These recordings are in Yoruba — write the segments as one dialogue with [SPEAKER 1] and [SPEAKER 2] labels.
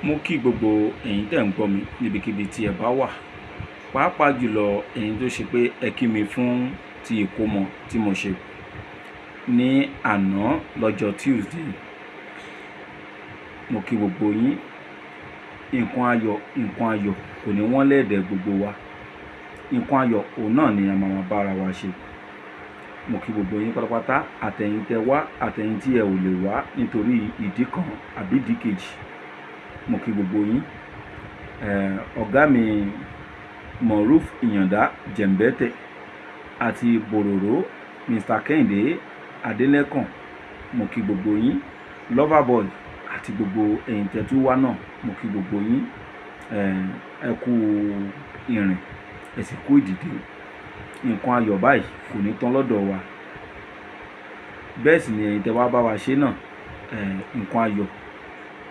[SPEAKER 1] Mo kí gbogbo ẹ̀yin tẹ́ ń gbọ́ mi níbikíbi tí ẹ bá wà, pàápàá jùlọ ẹ̀yin tó ṣe pé ẹ kí mi fún ti ìkómọ tí mo ṣe ní àná lọ́jọ́ Tuesday. Mo kí gbogbo yín. Nǹkan ayọ̀ kò ní wọ́n lẹ́ẹ̀dẹ̀ gbogbo wa. Nǹkan ayọ̀ òun náà ni a máa bára wa ṣe. Mo kí gbogbo yín pátápátá, àtẹ̀yin tẹ́ wá, àtẹ̀yin tí ẹ ò lè wá nítorí ìdí kan àbí ìdí kejì. Mo kí gbogbo yín. Ọ̀gá mi Moruf Ìyàndá Jẹ̀mbẹ́tẹ̀ àti Bòròró Mr. Kẹ́hìndé Adélẹ́kàn. Mo kí gbogbo yín. Loverboy àti gbogbo ẹ̀yin tẹ́ tún wá náà. Mo kí gbogbo yín. Ẹ kú ìrìn, ẹ sì kú ìdìde. Nǹkan ayọ̀ báyìí kò ní tán lọ́dọ̀ wa. Bẹ́ẹ̀ sì ni ẹ̀yin tẹ́ wá bá wa ṣe náà. Nǹkan ayọ̀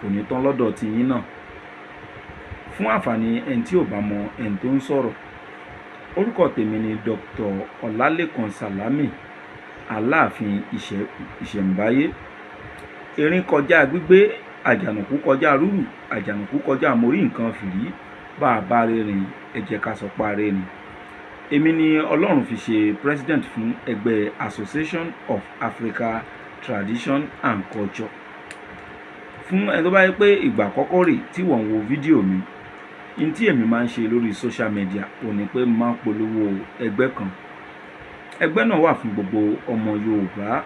[SPEAKER 1] kò ní tán lọ́dọ̀ ti yín náà. Fún àǹfààní ẹni tí ò bá mọ ẹni tó ń sọ̀rọ̀, orúkọ tèmi ni Dr. Ọlálékan Sàlámì, Aláàfin Ìṣẹ̀ǹbáyé. Erin kọjá gbígbé, àjànàkú kọjá rúrù, àjànàkú kọjá mórí nǹkan fìrí. Bá a bá rẹ́rìn, ẹ jẹ́ ká sọ pa rẹ́rìn. Èmi ni Ọlọ́run fi ṣe president fún ẹgbẹ́ Association of Africa Tradition and Culture. Fún ẹni tó bá yẹ pé ìgbà àkọ́kọ́ rèé tí wọ́n ń wo fídíò mi, ní tí èmi máa ń ṣe lórí social media ò ní pé mo máa ń polówó ẹgbẹ́ kan. Ẹgbẹ́ náà wà fún gbogbo ọmọ Yorùbá.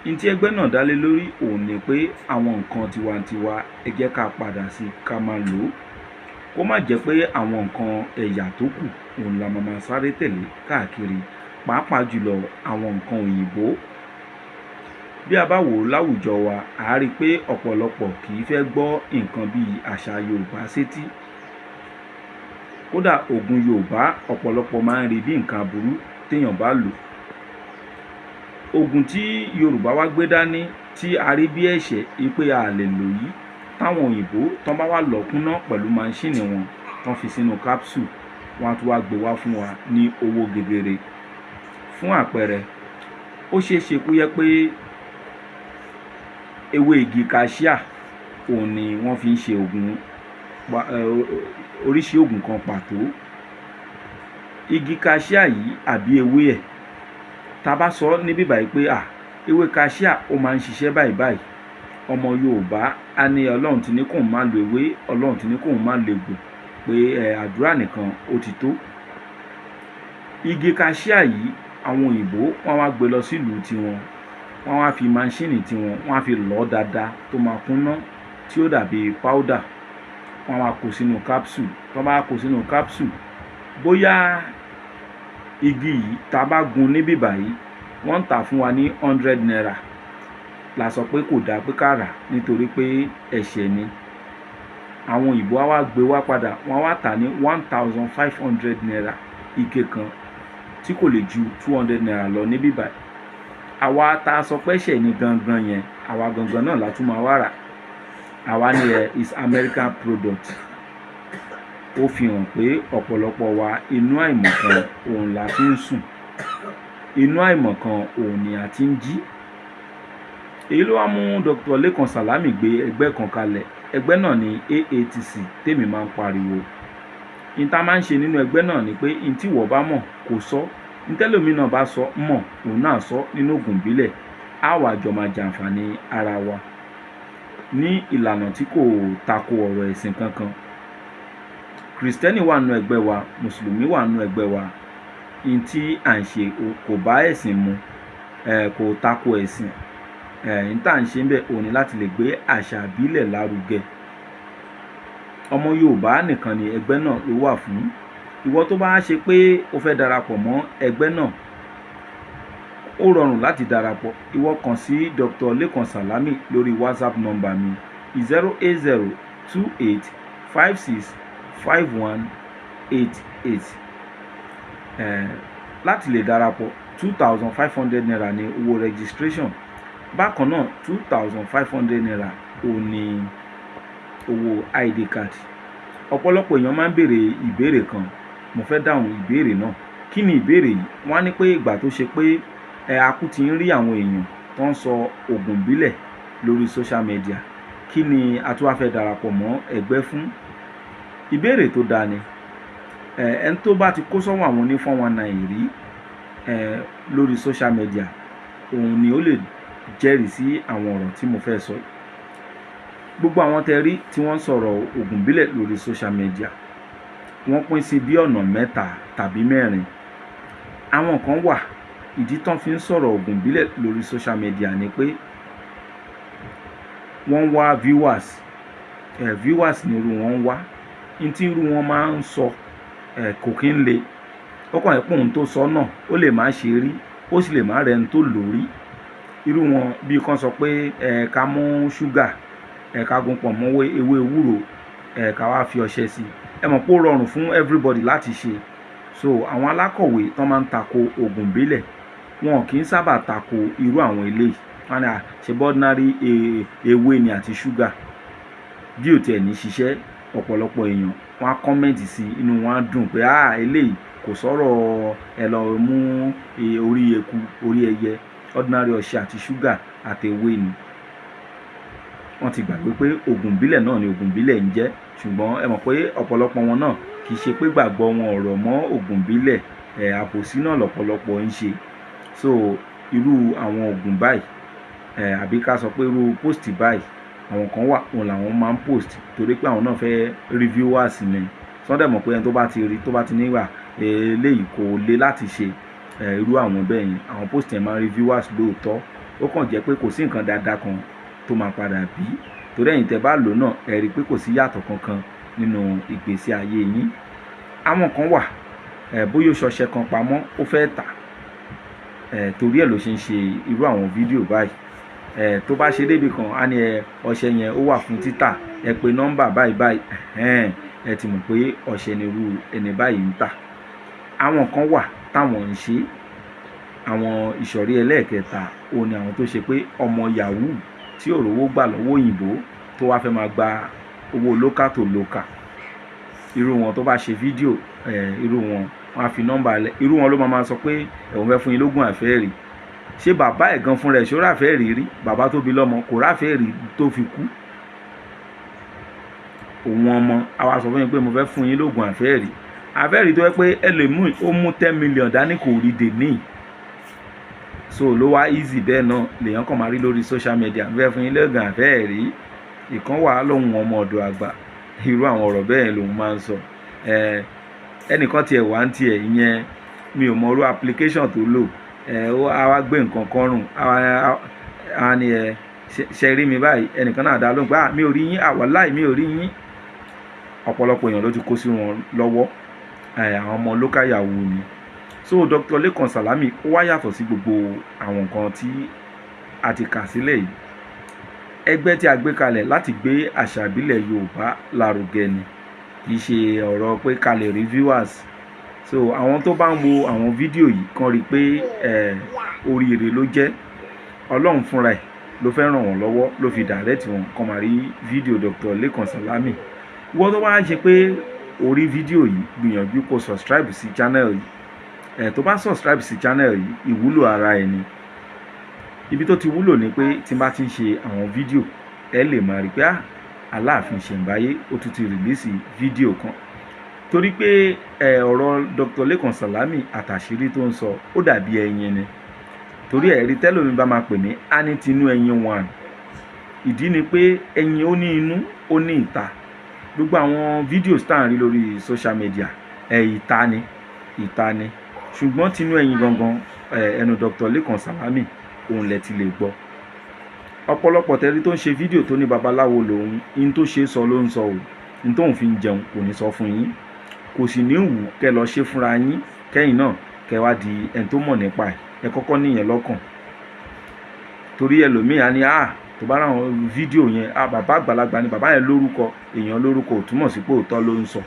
[SPEAKER 1] Ní tí ẹgbẹ́ náà dá lé lórí ò ní pé àwọn nǹkan tiwantiwa ẹ jẹ́ ká padà sí ká máa lò ó. Kó má jẹ́ pé àwọn nǹkan ẹ̀yà tó kù òun la máa sáré tẹ̀lé káàkiri, pàápàá jùlọ àwọn nǹkan òyìnbó. Bí a bá wò láwùjọ wa, a rí pé ọ̀pọ̀lọpọ̀ kì í fẹ́ gbọ́ nǹkan bí àṣà Yorùbá sétí. Kódà ògùn Yorùbá ọ̀pọ̀lọpọ̀ máa ń rí bí nǹkan aburú téèyàn bá lò. Ògùn tí Yorùbá wá gbé dání tí a rí bí ẹ̀ṣẹ̀ pé a lè lò yìí, táwọn òyìnbó tán bá wà lọ́kúnná pẹ̀lú máṣíìnì wọn tán fi sínú capsule, wọ́n á tún wá gbé wá fún wa ní owó gegere. Fún àpẹẹrẹ, ó ṣeé ṣe kó yẹ pé ewé igi kasíà òun ni wọ́n fi ń ṣe oríṣi ògùn kan pàtó. Igi kasíà yìí àbí ewé ẹ̀, tá a bá sọ níbí báyìí pé ewé kasíà ó máa ń ṣiṣẹ́ báyìí báyìí, ọmọ Yorùbá á ní Ọlọ́run ti ní kóun má lo ewé, Ọlọ́run ti ní kóun má lo egbò, pé àdúrà nìkan ó ti tó. Igi kasíà yìí àwọn òyìnbó wọ́n wá gbé lọ sílùú tiwọn, wọ́n wá fi máṣíìnì tiwọn, wọ́n á fi lọ̀ dáadáa tó máa kúnná tí ó dàbí powder. Wọ́n wá kó sínú capsule. Tó bá kó sínú capsule, bóyá igi yìí tá a bá gun níbí báyìí wọ́n ń tà fún wa ní 100 naira. La sọ pé kò dáa pé ká rà nítorí pé ẹ̀ṣẹ̀ ni. Àwọn òyìnbó á wá gbé wá padà, wọ́n á wá tà ní 1500 naira ike kan tí kò lè ju 200 naira lọ níbí báyìí. Àwa tá a sọ pé ẹ̀ṣẹ̀ ni gangan yẹn, àwa gangan náà la tún máa wá rà. Àwa ni is American product. Ó fi hàn pé ọ̀pọ̀lọpọ̀ wa inú àìmọ̀kan òun la fi ń sùn. Inú àìmọ̀kan òun ni a ti ń jí. Èyí ló wá mú Dr. Lékan Sàlámì gbé ẹgbẹ́ kan kalẹ̀. Ẹgbẹ́ náà ni AATC tèmi máa ń pariwo. Ní tá a máa ń ṣe nínú ẹgbẹ́ náà ni pé ní tí ìwọ bá mọ̀ kó sọ. Ní tẹ́lòmí náà bá sọ mọ̀ òun náà sọ nínú ògùn ìbílẹ̀. Á wà jọ máa jàǹfààní ara wa ní ìlànà tí kò tako ọ̀rọ̀ ẹ̀sìn kankan. Kristẹni wà nínú ẹgbẹ́ wa, Mùsùlùmí wà nínú ẹgbẹ́ wa. Ní tí à ń ṣe kò bá ẹ̀sìn mu, kò tako ẹ̀sìn. Ní tá à ń ṣe ń bẹ̀ òun ni láti lè gbé àṣà ìbílẹ̀ lárugẹ. Ọmọ Yorùbá nìkan ni ẹgbẹ́ náà ló wà fún. Ìwọ tó bá ṣe pé o fẹ́ darapọ̀ mọ́ ẹgbẹ́ náà, ó rọrùn láti darapọ̀. Ìwọ kàn sí Dr. Lékan Sàlámì lórí WhatsApp nọ́mbà mi 08028565188. Láti lè darapọ̀ 2500 naira ní owó registration. Bákan náà 2500 naira òun ni owó ID card. Ọ̀pọ̀lọpọ̀ èèyàn máa ń béèrè ìbéèrè kan, mo fẹ́ dáhùn ìbéèrè náà. Kí ni ìbéèrè yìí? Wọ́n á ní pé ìgbà tó ṣe pé akú ti ń rí àwọn èèyàn tó ń sọ ògùn ìbílẹ̀ lórí social media, kí ni a tún wá fẹ́ darapọ̀ mọ́ ẹgbẹ́ fún? Ìbéèrè tó dáa ni. Ẹni tó bá ti kó sọ́wọ́ àwọn oní 419 rí lórí social media, òun ni ó lè jẹ́rìí sí àwọn ọ̀rọ̀ tí mo fẹ́ sọ. Gbogbo àwọn tẹ́ rí tí wọ́n sọ̀rọ̀ ògùn ìbílẹ̀ lórí social media, wọ́n pín sí bí ọ̀nà 3 tàbí 4. Àwọn kan wà, ìdí tán fi ń sọ̀rọ̀ ògùn ìbílẹ̀ lórí social media ni pé wọ́n wá viewers. Viewers ni irú wọn ń wá. N tí irú wọn máa ń sọ kò kí ń le. Ó kàn pé ohun tó sọ náà ó lè má ṣe rí, ó sì lè má rẹni tó lò rí. Irú wọn bí kan sọ pé ká mú ṣúgà, ká gún pọ̀ mọ́ ewé ewúro, ká wá fi ọṣẹ sí. Ẹ mọ̀ pé ó rọrùn fún everybody láti ṣe. So àwọn alákọ̀wé tán máa ń tako ògùn ìbílẹ̀, wọn kì í sábà tako irú àwọn eléyìí. Wọ́n ní ṣe ordinary ewé ni àti ṣúgà, bí ò tiẹ̀ ní ṣiṣẹ́. Ọ̀pọ̀lọpọ̀ èèyàn wọ́n á kọ́mẹ̀ntì sí, inú wọn á dùn pé eléyìí kò sọ̀rọ̀ ẹ lọ mú orí eku, orí ẹyẹ, ordinary ọṣẹ àti ṣúgà àti ewé ni. Wọ́n ti gbàgbé pé ògùn ìbílẹ̀ náà ni ògùn ìbílẹ̀ ń jẹ́. Ṣùgbọ́n ẹ mọ̀ pé ọ̀pọ̀lọpọ̀ wọn náà kì í ṣe pé gbàgbọ́ wọn ọ̀rọ̀ mọ́ ògùn ìbílẹ̀, àbòsí náà lọ̀pọ̀lọpọ̀ ń ṣe. So irú àwọn ògùn báyìí, àbí ká sọ pé irú post báyìí, àwọn kan wà òun làwọn máa ń post torí pé àwọn náà fẹ́ reviewers ni. Sọ́dẹ̀ mọ̀ pé ẹni tó bá ti rí, tó bá ti níwà eléyìí kò le láti ṣe, irú àwọn bẹ́ẹ̀ yẹn, àwọn post yẹn máa ń reviewers lóòótọ́. Ó kàn jẹ́ pé kò sí nǹkan dáadáa kan tó máa padà bí. Torí ẹ̀yin tẹ́ bá lò náà, ẹ rí pé kò sí yàtọ̀ kankan nínú ìgbésí ayé yín. Àwọn kan wà, bóyá ó ṣọṣẹ kan pamọ́ ó fẹ́ tà, torí ẹ̀ ló ṣe ń ṣe irú àwọn fídíò báyìí. Tó bá ṣe débi kan á ní ọṣẹ yẹn ó wà fún títà, ẹ pè nọ́mbà báyìí báyìí, ẹ ti mọ̀ pé ọṣẹ ni irú ẹni báyìí ń tà. Àwọn kan wà táwọn ń ṣe, àwọn ìsọ̀rí ẹlẹ́ẹ̀kẹta, òun ni àwọn tó ṣe pé ọmọ yahoo tí ò rówó gbà lọ́wọ́ òyìnbó tó wá fẹ́ máa gba owó local to local. Irú wọn tó bá ṣe fídíò, irú wọn á fi nọ́mbà lẹ̀. Irú wọn ló máa sọ pé òun fẹ́ fún yín lógún àfẹ́ẹ̀rí. Ṣé bàbá ẹ̀ gan fúnra ẹ̀ ṣó ráfẹ́ẹ̀rí rí? Bàbá tó bí lọ́mọ kò ráfẹ́ẹ̀rí tó fi kú. Òun ọmọ á wá sọ fún yín pé mo fẹ́ fún yín lógún àfẹ́ẹ̀rí. Àfẹ́ẹ̀rí tó yẹ pé ẹ lè mú, ó mú 10 million dání kò rí dèní. So ló wá easy bẹ́ẹ̀ náà lèèyàn kàn máa rí lórí social media, fẹ́ fún yín lógún àfẹ́ẹ̀rí. Ìkan wà lóhun ọmọ ọ̀dọ̀ àgbà. Irú àwọn ọ̀rọ̀ bẹ́ẹ̀ lòun máa ń sọ. Ẹnìkan tiẹ̀ wá ń tiẹ̀ ìyẹn, mi ò mọ irú application tó lò. Á wá gbé nǹkan kan rùn, á ní ṣe rí mi báyìí. Ẹnìkan náà dá lóhùn pé mi ò rí yín, wàláhì mi ò rí yín. Ọ̀pọ̀lọpọ̀ èèyàn ló ti kó sí wọn lọ́wọ́. Àwọn ọmọ local yahoo ni. So Dr. Lekan Salami ó wá yàtọ̀ sí gbogbo àwọn nǹkan tí a ti kà sílẹ̀ yìí. Ẹgbẹ́ tí a gbé kalẹ̀ láti gbé àṣà ìbílẹ̀ Yorùbá lárugẹ ni, kì í ṣe ọ̀rọ̀ pé ká lè rí viewers. So àwọn tó bá ń wo àwọn fídíò yìí kan rí pé oríire ló jẹ́. Ọlọ́run fúnra ẹ̀ ló fẹ́ ràn wọ́n lọ́wọ́, ló fi direct wọn kàn máa rí fídíò Dr. Lekan Salami. Ìwọ tó bá ṣe pé orí fídíò yìí, gbìyànjú kó subscribe sí channel yìí. Tó bá subscribe sí channel yìí, ìwúlò ara ẹ̀ ni. Ibi tó ti wúlò ni pé tí n bá ti ń ṣe àwọn fídíò, ẹ lè máa rí pé Aláàfin Ṣẹ̀ǹbáyé ó tún ti release fídíò kan. Torí pé ọ̀rọ̀ Dr. Lekan Salami àtàṣírí tó ń sọ ó dàbí ẹyin ni. Torí ẹ̀rí tẹ́lómi bá máa pè ní á ní tinú ẹyin one. Ìdí ni pé ẹyin ó ní inú, ó ní ìta. Gbogbo àwọn fídíò tá à ń rí lórí social media, ìta ni. Ṣùgbọ́n tinú ẹyin gangan, ẹnu Dr. Lekan Salami òun lẹ ti lè gbọ́. Ọ̀pọ̀lọpọ̀ tẹ́rí tó ń ṣe fídíò tó ní babaláwo lòun, in tó ṣe sọ ló ń sọ o. In tóun fi ń jẹun kò ní sọ fún yín. Kò sì ní wù kẹ́ lọ ṣe fúnra yín, kẹ́yìn náà kẹ́ wá di ẹni tó mọ̀ nípa ẹ̀. Ẹ kọ́kọ́ níyẹn lọ́kàn. Torí ẹlòmíì á ní tó bá ráwọn fídíò yẹn, bàbá àgbàlagbà ni bàbá yẹn lórúkọ, èèyàn lórúkọ ò túmọ̀ sí pé òótọ́ ló ń sọ.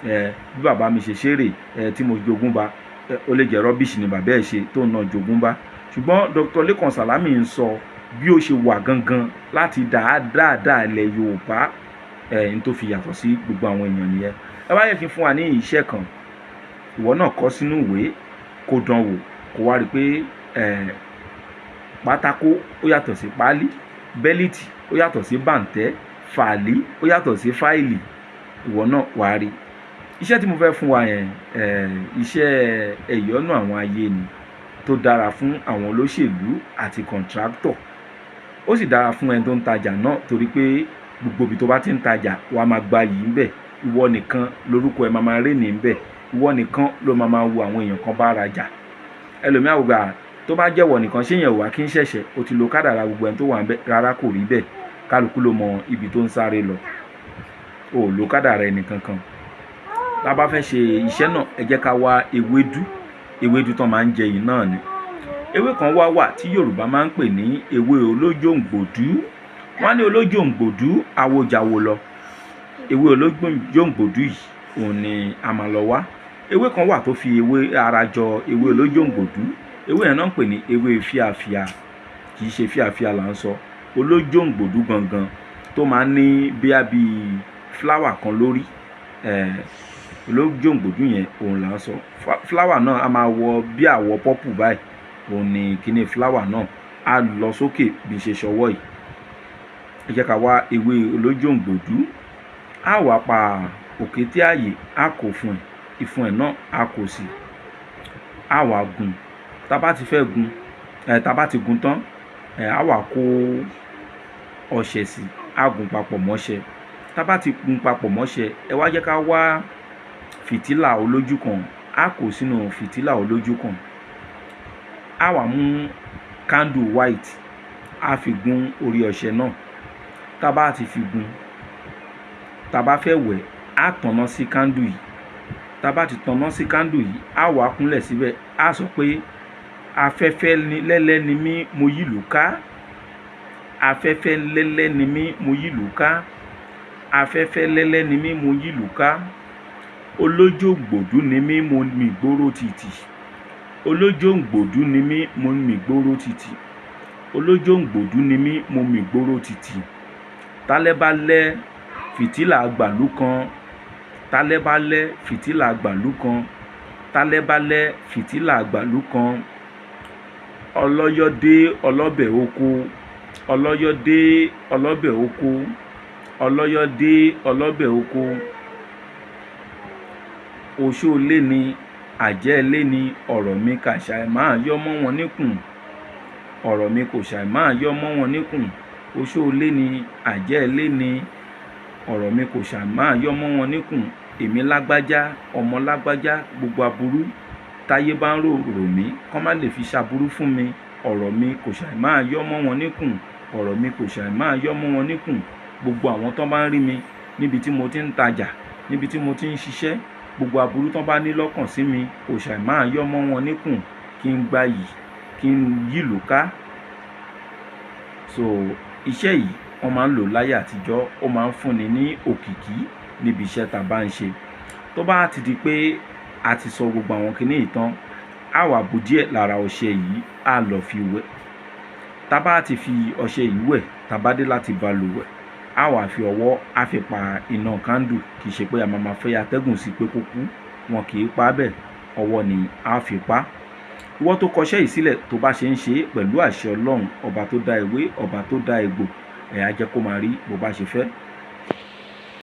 [SPEAKER 1] Bí bàbá mi ṣe ṣeré, tí mo jogún bá, ó lè jẹ́ rubbish ni bàbá ẹ̀ ṣe tó náà jogún bá. Ṣùgbọ́n Dr. Lekan Salami ń sọ bí ó ṣe wà gangan láti dáadáa ilẹ̀ Yorùbá, n tó fi yàtọ̀ sí gbogbo àwọn èèyàn nìyẹn. Ẹ bá yẹ kí n fún wa ní iṣẹ́ kan, ìwọ náà kọ sínú ìwé kó dán wò, kó wá rí pé pátákó ó yàtọ̀ sí páálí, bẹ́líìtì ó yàtọ̀ sí bàǹtẹ́, fàálì ó yàtọ̀ sí fáìlì, ìwọ náà wàá rí. Iṣẹ́ tí mo fẹ́ fún wa yẹn iṣẹ́ ẹ̀yọ́nú àwọn ayé ni, tó dára fún àwọn olóṣèlú àti kọ̀ǹtráktọ̀. Ó sì dára fún ẹni tó ń tajà náà, torí pé gbogbo ibi tó bá ti ń tajà wàá máa gba yìí ń bẹ̀. Ìwọ nìkan lórúkọ ẹ máa rè ní ń bẹ̀. Ìwọ nìkan ló máa wo àwọn èèyàn kan bá rajà. Ẹlòmíà wò gbà tó bá jẹ́wọ́ nìkan ṣé yẹn wà kí n ṣẹ̀ṣẹ̀ o ti lo kádàrá gbogbo ẹni tó wà ń bẹ̀. Rárá, kò rí bẹ́ẹ̀. Kálukú ló mọ ibi tó ń sáré lọ. O lo kádàrá ẹnì kankan. Tá bá fẹ́ ṣe iṣẹ́ náà, ẹ jẹ́ ká wá ewédú tán máa ń jẹ yìí náà ni. Ewé kan wà tí Yorùbá máa ń pè ní ewé olójòǹgbòdú. Wọ́n ní olójòǹgbòdú àwòjàwò lọ. Ewé olójòǹgbòdú yìí òun ni a máa lọ wá. Ewé kan wà tó fi ewé ara jọ ewé olójòǹgbòdú. Ewé yẹn náà ń pè ní ewé fíàfíà. Kì í ṣe fíàfíà là ń sọ. Olójòǹgbòdú gangan tó máa ń ní bí fúláwà kan lórí. Olójòǹgbòdú yẹn òun là ń sọ. Fúláwà náà a máa wọ bí àwọ̀ pọ́pù báyìí. Òun ni kíní fúláwà náà á lọ sókè bí ṣe ṣọwọ́ yìí. Ẹ jẹ́ ká wá ewé olójòǹgbòdú. Á wá pa òkété ààyè, á kó fún ẹ̀. Ìfun ẹ̀ náà á kó sí. Á wá gún. Tá bá ti fẹ́ gún, tá bá ti gún tán, á wá kó ọṣẹ sí. Á gún papọ̀ mọ́ṣẹ. Tá bá ti gún papọ̀ mọ́ṣẹ, ẹ wá jẹ́ ká wá fìtílà olójú kan. Á kó sínú fìtílà olójú kan. Á wá mú candle white, á fi gún orí ọṣẹ náà. Tá bá ti fi gún, tá bá fẹ́ wẹ̀, á tanná sí candle yìí. Tá bá ti tanná sí candle yìí, á wá kúnlẹ̀ síbẹ̀. Á sọ pé afẹ́fẹ́ lẹ́lẹ́ ni mí, mo yílù ká. Afẹ́fẹ́ lẹ́lẹ́ ni mí, mo yílù ká. Afẹ́fẹ́ lẹ́lẹ́ ni mí, mo yílù ká. Olójòǹgbòdú ni mí, mo mì gbóró tìtì. Olójòǹgbòdú ni mí, mo mì gbóró tìtì. Olójòǹgbòdú ni mí, mo mì gbóró tìtì. Tálẹ́ bá lẹ́ fìtílà àgbàlú kan. Tálẹ́ bá lẹ́ fìtílà àgbàlú kan. Tálẹ́ bá lẹ́ fìtílà àgbàlú kan. Ọlọ́yọ̀dé ọlọ́bẹ̀ oko. Ọlọ́yọ̀dé ọlọ́bẹ̀ oko. Ọlọ́yọ̀dé ọlọ́bẹ̀ oko. Oṣó ilé ni, àjẹ́ ilé ni, ọ̀rọ̀ mi kà ṣàì máa yọ́ mọ́ wọn níkùn. Ọ̀rọ̀ mi kò ṣàì máa yọ́ mọ́ wọn níkùn. Oṣó ilé ni, àjẹ́ ilé ni, ọ̀rọ̀ mi kò ṣàì máa yọ́ mọ́ wọn níkùn. Èmi lágbájá, ọmọ lágbájá, gbogbo aburú táyé bá ń rò mí, kán má lè fi ṣaburú fún mi. Ọ̀rọ̀ mi kò ṣàì máa yọ́ mọ́ wọn níkùn. Ọ̀rọ̀ mi kò ṣàì máa yọ́ mọ́ wọn níkùn. Gbogbo àwọn tán bá ń rí mi níbi tí mo ti ń tajà, níbi tí mo ti ń ṣiṣẹ́, gbogbo aburú tán bá ní lọ́kàn sí mi kò ṣàì máa yọ́ mọ́ wọn níkùn. Kí n gba yìí, kí n yílù ká. So iṣẹ́ yìí wọ́n máa ń lò láyé àtijọ́. Ó máa ń fúnni ní òkìkí níbi iṣẹ́ tá bá ń ṣe. Tó bá ti di pé a ti sọ gbogbo àwọn kinní ìtàn, á wá bu díẹ̀ lára ọṣẹ yìí, á lọ fi wẹ̀. Tá bá ti fi ọṣẹ yìí wẹ̀, tá bá dé láti balùwẹ̀, á wá fi ọwọ́ á fi pa iná candle. Kì í ṣe pé a máa fẹ́ atẹ́gùn sí pé kó kú. Wọn kì í pa bẹ́ẹ̀. Ọwọ́ ni á fi pa. Ìwọ tó kọṣẹ́ yìí sílẹ̀, tó bá ṣe ń ṣe pẹ̀lú àṣẹ Ọlọ́run, ọba tó dá ewé, ọba tó dá egbò, á jẹ́ kó máa rí bó bá ṣe fẹ́.